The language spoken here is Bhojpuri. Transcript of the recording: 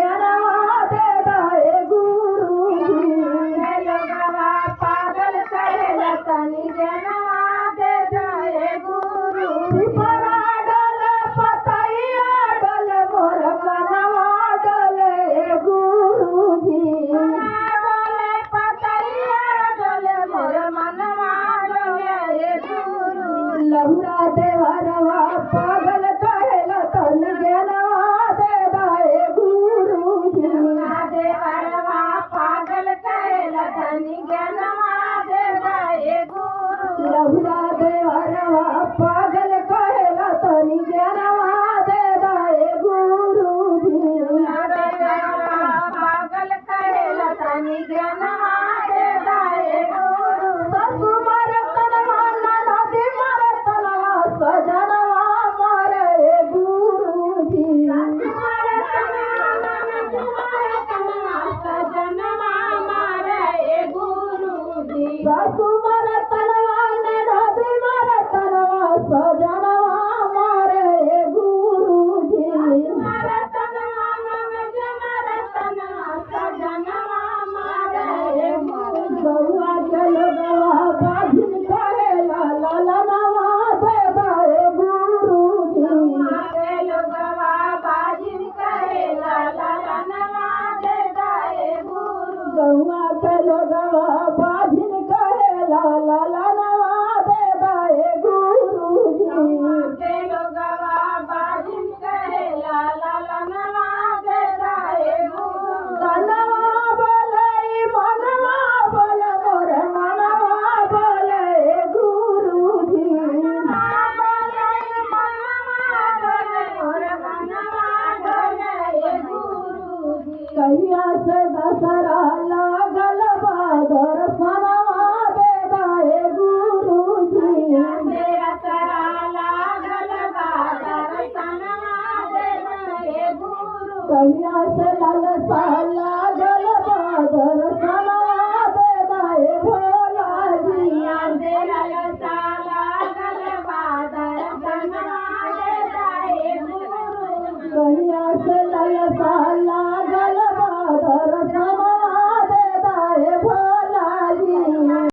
ज्ञानवा दे दाए गुरु लोगवा पागल कहेला तनी ज्ञानवा दे दाए गुरु पिपरा डोले पतैया डोले मोर मनवा डोले गुरुजी डोले पतैया डोले मोर मनवा डोले गुरु लहुरा देवरवा पागल कहेला तनी ज्ञानवा दे दाए गुरुजी देवरवा पागल कहेला तनी ज्ञानवा दे दाए गुरु लहुरा देवरवा पागल कहेला तनी ज्ञानवा दे दाए गुरुजी पागल कहेला तनी ज्ञानवा दे दाए गुरु ससु मरतनवा नदी मरतनवा सजनवा मारे गुरुजी सजनवा मारे गुरुजी ससु मरतनवा नदी मरतनवा सजनवा मारे गुरुजी मरतनवा नदी मरतनवा सजनवा मारे गुरु गौआ चलो गवा बाजिन कहेला ललनवा दे दाए गुरुजी चलो गवा बाजिन कहेला ललनवा दे दाए गुरु गौआ चलो गवा बाजिन कहेला ललनवा दे दाए गुरुजी चलो गवा बाजिन कहेला ललनवा दे दाए गुरु गनवा बोले मनवा बोले मोर मनवा बोले गुरुजी बोले मनवा बोले मोर मनवा बोले गुरुजी कहिया से दसरा लागल बादर सनवा दे दाए गुरुजी दसरा लागल बादर सनवा दे दाए गुरु कहिया से ललसा